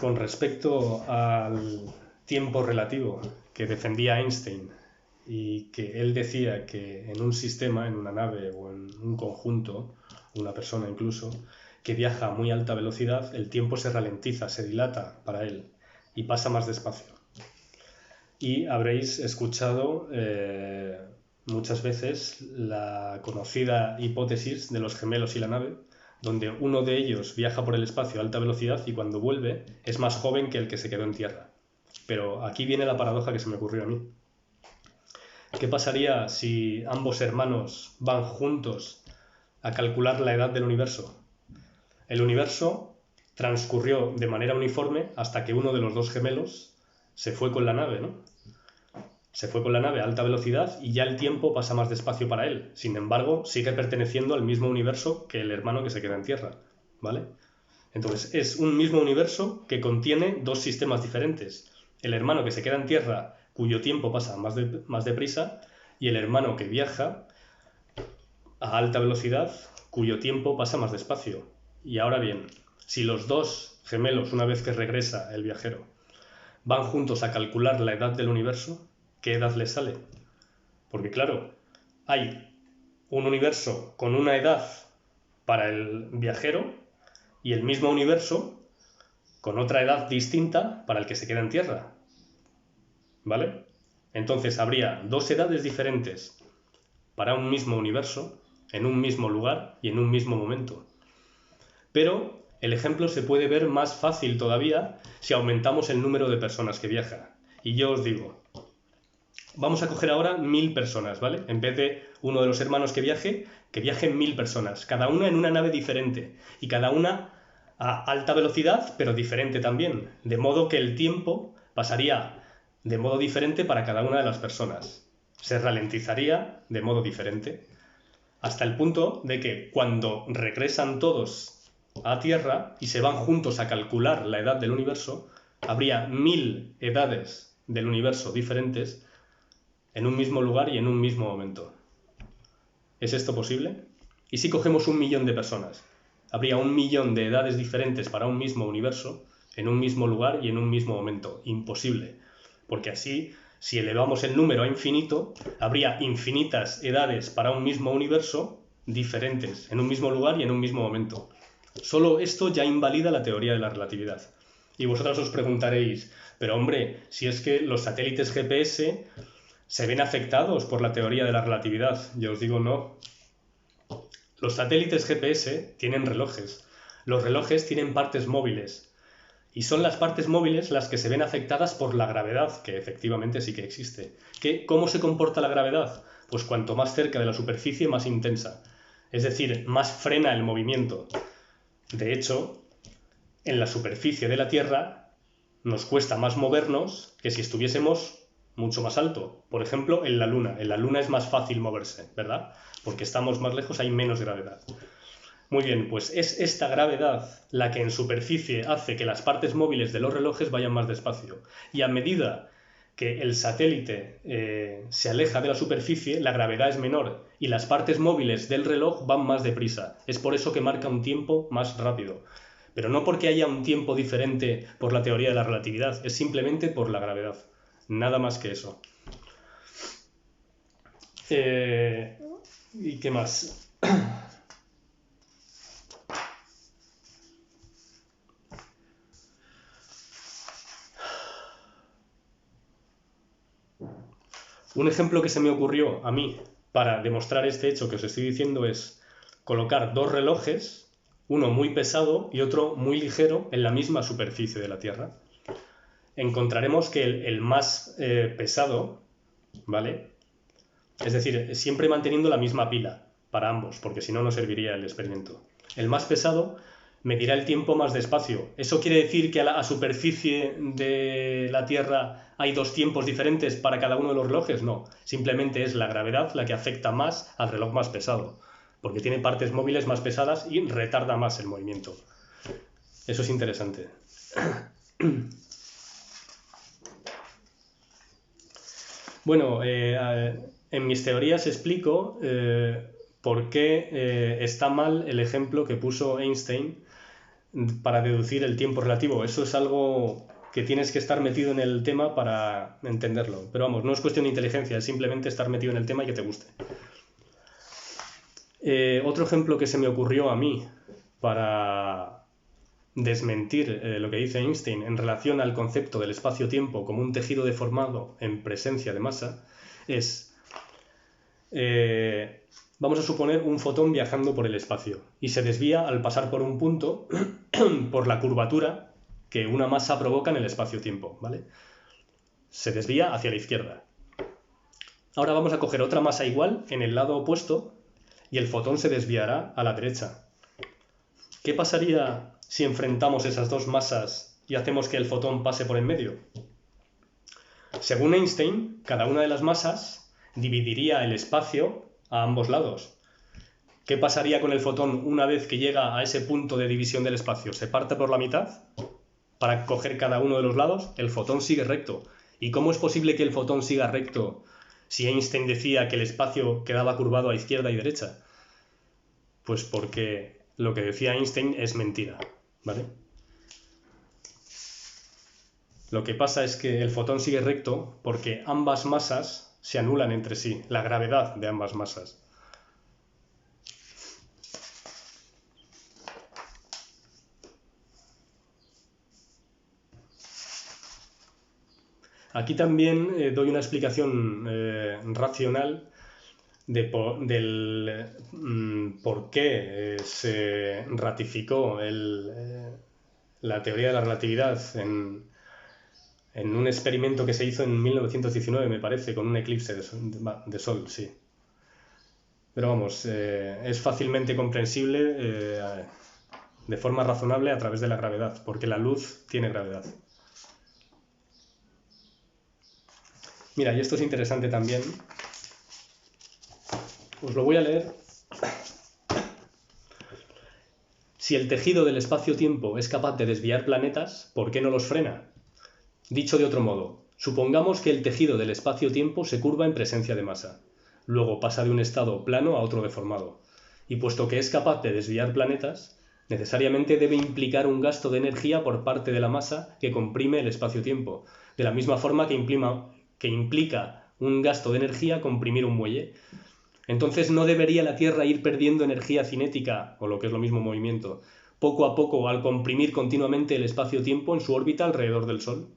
Con respecto al tiempo relativo que defendía Einstein y que él decía que en un sistema, en una nave o en un conjunto, una persona incluso, que viaja a muy alta velocidad, el tiempo se ralentiza, se dilata para él y pasa más despacio. Y habréis escuchado muchas veces la conocida hipótesis de los gemelos y la nave, donde uno de ellos viaja por el espacio a alta velocidad y cuando vuelve es más joven que el que se quedó en tierra. Pero aquí viene la paradoja que se me ocurrió a mí. ¿Qué pasaría si ambos hermanos van juntos a calcular la edad del universo? El universo transcurrió de manera uniforme hasta que uno de los dos gemelos se fue con la nave, ¿no? Se fue con la nave a alta velocidad y ya el tiempo pasa más despacio para él. Sin embargo, sigue perteneciendo al mismo universo que el hermano que se queda en tierra, ¿vale? Entonces, es un mismo universo que contiene dos sistemas diferentes. El hermano que se queda en tierra, cuyo tiempo pasa más deprisa, y el hermano que viaja a alta velocidad, cuyo tiempo pasa más despacio. Y ahora bien, si los dos gemelos, una vez que regresa el viajero, van juntos a calcular la edad del universo, ¿qué edad les sale? Porque claro, hay un universo con una edad para el viajero y el mismo universo con otra edad distinta para el que se queda en tierra, ¿vale? Entonces habría dos edades diferentes para un mismo universo, en un mismo lugar y en un mismo momento. Pero el ejemplo se puede ver más fácil todavía si aumentamos el número de personas que viajan. Y yo os digo, vamos a coger ahora 1000 personas, ¿vale? En vez de uno de los hermanos que viajen 1000 personas, cada una en una nave diferente y cada una a alta velocidad, pero diferente también, de modo que el tiempo pasaría de modo diferente para cada una de las personas. Se ralentizaría de modo diferente, hasta el punto de que cuando regresan todos a Tierra y se van juntos a calcular la edad del universo, habría 1000 edades del universo diferentes en un mismo lugar y en un mismo momento. ¿Es esto posible? ¿Y si cogemos 1.000.000 de personas? Habría 1.000.000 de edades diferentes para un mismo universo, en un mismo lugar y en un mismo momento. Imposible. Porque así, si elevamos el número a infinito, habría infinitas edades para un mismo universo diferentes, en un mismo lugar y en un mismo momento. Solo esto ya invalida la teoría de la relatividad. Y vosotros os preguntaréis, pero hombre, si es que los satélites GPS se ven afectados por la teoría de la relatividad. Yo os digo no. Los satélites GPS tienen relojes. Los relojes tienen partes móviles. Y son las partes móviles las que se ven afectadas por la gravedad, que efectivamente sí que existe. ¿Cómo se comporta la gravedad? Pues cuanto más cerca de la superficie, más intensa. Es decir, más frena el movimiento. De hecho, en la superficie de la Tierra nos cuesta más movernos que si estuviésemos mucho más alto. Por ejemplo, en la Luna. En la Luna es más fácil moverse, ¿verdad? Porque estamos más lejos, hay menos gravedad. Muy bien, pues es esta gravedad la que en superficie hace que las partes móviles de los relojes vayan más despacio. Y a medida que el satélite se aleja de la superficie, la gravedad es menor y las partes móviles del reloj van más deprisa. Es por eso que marca un tiempo más rápido. Pero no porque haya un tiempo diferente por la teoría de la relatividad, es simplemente por la gravedad. Nada más que eso. ¿Y qué más? Un ejemplo que se me ocurrió a mí para demostrar este hecho que os estoy diciendo es colocar dos relojes, uno muy pesado y otro muy ligero, en la misma superficie de la Tierra. Encontraremos que el más pesado, ¿vale? Es decir, siempre manteniendo la misma pila para ambos, porque si no, no serviría el experimento. El más pesado medirá el tiempo más despacio. ¿Eso quiere decir que a la superficie de la Tierra hay dos tiempos diferentes para cada uno de los relojes? No, simplemente es la gravedad la que afecta más al reloj más pesado, porque tiene partes móviles más pesadas y retarda más el movimiento. Eso es interesante. Bueno, en mis teorías explico por qué está mal el ejemplo que puso Einstein para deducir el tiempo relativo. Eso es algo que tienes que estar metido en el tema para entenderlo. Pero vamos, no es cuestión de inteligencia, es simplemente estar metido en el tema y que te guste. Otro ejemplo que se me ocurrió a mí para desmentir lo que dice Einstein en relación al concepto del espacio-tiempo como un tejido deformado en presencia de masa es, vamos a suponer un fotón viajando por el espacio y se desvía al pasar por un punto por la curvatura que una masa provoca en el espacio-tiempo, ¿vale? Se desvía hacia la izquierda. Ahora vamos a coger otra masa igual en el lado opuesto y el fotón se desviará a la derecha. ¿Qué pasaría si enfrentamos esas dos masas y hacemos que el fotón pase por en medio? Según Einstein, cada una de las masas dividiría el espacio a ambos lados. ¿Qué pasaría con el fotón una vez que llega a ese punto de división del espacio? ¿Se parte por la mitad para coger cada uno de los lados? El fotón sigue recto. ¿Y cómo es posible que el fotón siga recto si Einstein decía que el espacio quedaba curvado a izquierda y derecha? Pues porque lo que decía Einstein es mentira, ¿vale? Lo que pasa es que el fotón sigue recto porque ambas masas se anulan entre sí, la gravedad de ambas masas. Aquí también doy una explicación racional del por qué se ratificó la teoría de la relatividad en un experimento que se hizo en 1919, me parece, con un eclipse de sol, sí. Pero vamos, es fácilmente comprensible de forma razonable a través de la gravedad, porque la luz tiene gravedad. Mira, y esto es interesante también. Os lo voy a leer. Si el tejido del espacio-tiempo es capaz de desviar planetas, ¿por qué no los frena? Dicho de otro modo, supongamos que el tejido del espacio-tiempo se curva en presencia de masa. Luego pasa de un estado plano a otro deformado. Y puesto que es capaz de desviar planetas, necesariamente debe implicar un gasto de energía por parte de la masa que comprime el espacio-tiempo, de la misma forma que implica un gasto de energía comprimir un muelle. Entonces no debería la Tierra ir perdiendo energía cinética, o lo que es lo mismo movimiento, poco a poco al comprimir continuamente el espacio-tiempo en su órbita alrededor del Sol.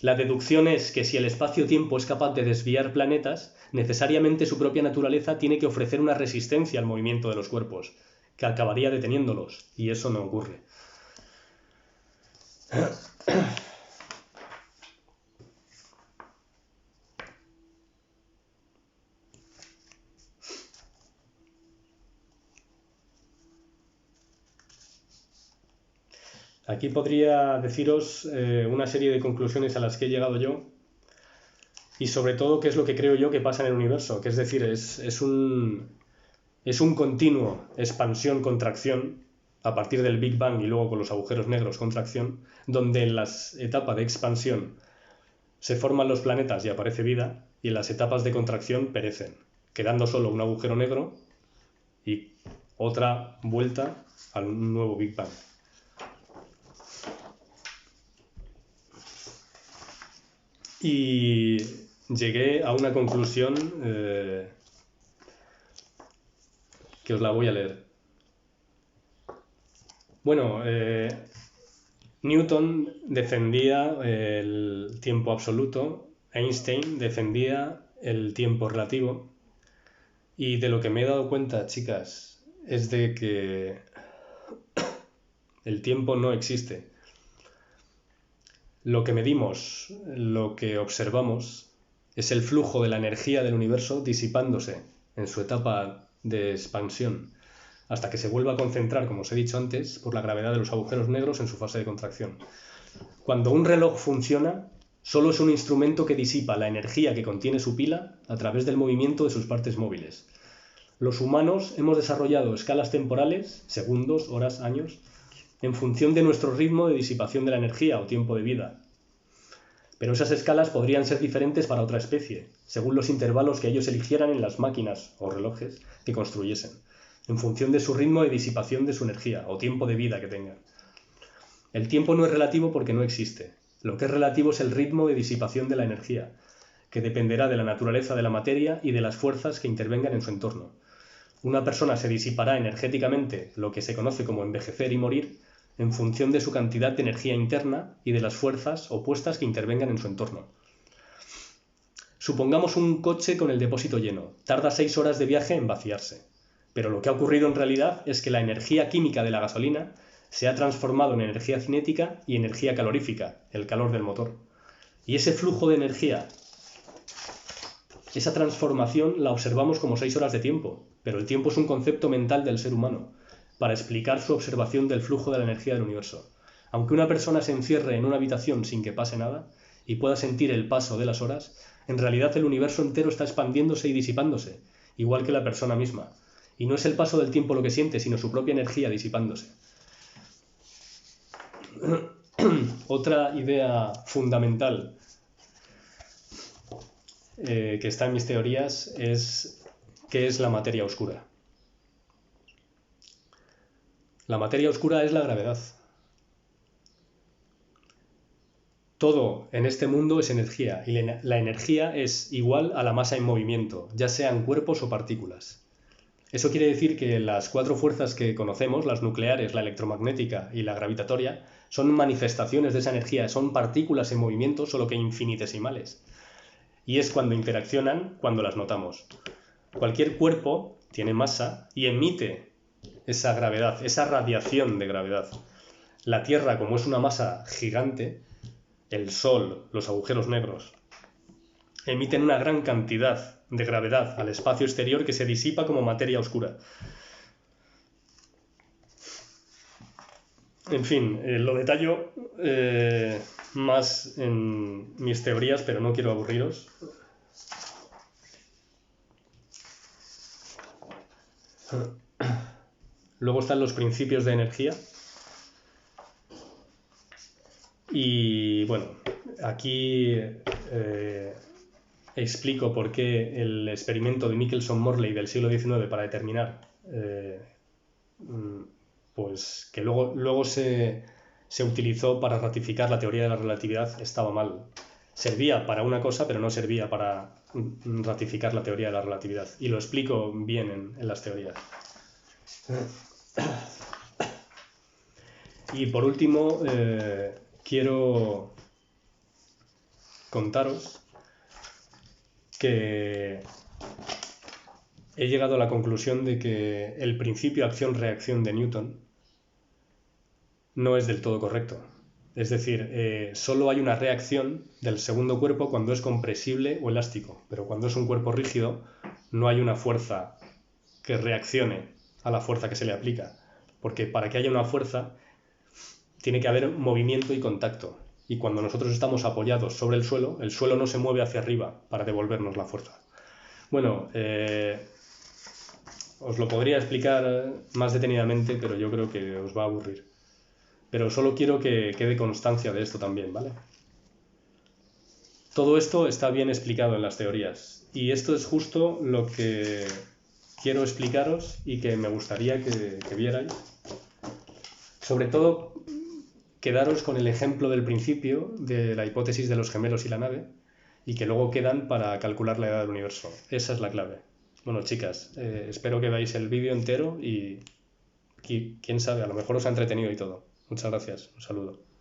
La deducción es que si el espacio-tiempo es capaz de desviar planetas, necesariamente su propia naturaleza tiene que ofrecer una resistencia al movimiento de los cuerpos, que acabaría deteniéndolos, y eso no ocurre. Aquí podría deciros una serie de conclusiones a las que he llegado yo y sobre todo qué es lo que creo yo que pasa en el universo, que es decir, es un continuo expansión-contracción a partir del Big Bang y luego con los agujeros negros contracción, donde en las etapas de expansión se forman los planetas y aparece vida y en las etapas de contracción perecen, quedando solo un agujero negro y otra vuelta a un nuevo Big Bang. Y llegué a una conclusión que os la voy a leer. Bueno, Newton defendía el tiempo absoluto, Einstein defendía el tiempo relativo, y de lo que me he dado cuenta, chicas, es de que el tiempo no existe. Lo que medimos, lo que observamos, es el flujo de la energía del universo disipándose en su etapa de expansión, hasta que se vuelva a concentrar, como os he dicho antes, por la gravedad de los agujeros negros en su fase de contracción. Cuando un reloj funciona, solo es un instrumento que disipa la energía que contiene su pila a través del movimiento de sus partes móviles. Los humanos hemos desarrollado escalas temporales, segundos, horas, años, en función de nuestro ritmo de disipación de la energía o tiempo de vida. Pero esas escalas podrían ser diferentes para otra especie, según los intervalos que ellos eligieran en las máquinas o relojes que construyesen. en función de su ritmo de disipación de su energía o tiempo de vida que tengan. El tiempo no es relativo porque no existe. Lo que es relativo es el ritmo de disipación de la energía, que dependerá de la naturaleza de la materia y de las fuerzas que intervengan en su entorno. Una persona se disipará energéticamente, lo que se conoce como envejecer y morir, en función de su cantidad de energía interna y de las fuerzas opuestas que intervengan en su entorno. Supongamos un coche con el depósito lleno. Tarda 6 horas de viaje en vaciarse. Pero lo que ha ocurrido en realidad es que la energía química de la gasolina se ha transformado en energía cinética y energía calorífica, el calor del motor. Y ese flujo de energía, esa transformación la observamos como 6 horas de tiempo, pero el tiempo es un concepto mental del ser humano, para explicar su observación del flujo de la energía del universo. Aunque una persona se encierre en una habitación sin que pase nada y pueda sentir el paso de las horas, en realidad el universo entero está expandiéndose y disipándose, igual que la persona misma. Y no es el paso del tiempo lo que siente, sino su propia energía disipándose. Otra idea fundamental que está en mis teorías es ¿qué es la materia oscura? La materia oscura es la gravedad. Todo en este mundo es energía y la energía es igual a la masa en movimiento, ya sean cuerpos o partículas. Eso quiere decir que las 4 fuerzas que conocemos, las nucleares, la electromagnética y la gravitatoria, son manifestaciones de esa energía, son partículas en movimiento, solo que infinitesimales. Y es cuando interaccionan cuando las notamos. Cualquier cuerpo tiene masa y emite esa gravedad, esa radiación de gravedad. La Tierra, como es una masa gigante, el Sol, los agujeros negros, emiten una gran cantidad de gravedad al espacio exterior que se disipa como materia oscura. En fin, lo detallo más en mis teorías, pero no quiero aburriros. Luego están los principios de energía. Y bueno, aquí explico por qué el experimento de Michelson-Morley del siglo XIX para determinar, pues que luego se utilizó para ratificar la teoría de la relatividad, estaba mal. Servía para una cosa, pero no servía para ratificar la teoría de la relatividad. Y lo explico bien en las teorías. Y por último, quiero contaros que he llegado a la conclusión de que el principio acción-reacción de Newton no es del todo correcto. Es decir, solo hay una reacción del segundo cuerpo cuando es compresible o elástico, pero cuando es un cuerpo rígido no hay una fuerza que reaccione a la fuerza que se le aplica, porque para que haya una fuerza tiene que haber movimiento y contacto, y cuando nosotros estamos apoyados sobre el suelo no se mueve hacia arriba para devolvernos la fuerza. Bueno, os lo podría explicar más detenidamente, pero yo creo que os va a aburrir. Pero solo quiero que quede constancia de esto también, ¿vale? Todo esto está bien explicado en las teorías, y esto es justo lo que quiero explicaros y que me gustaría que vierais. Sobre todo, quedaros con el ejemplo del principio de la hipótesis de los gemelos y la nave, y que luego quedan para calcular la edad del universo. Esa es la clave. Bueno, chicas, espero que veáis el vídeo entero y quién sabe, a lo mejor os ha entretenido y todo. Muchas gracias. Un saludo.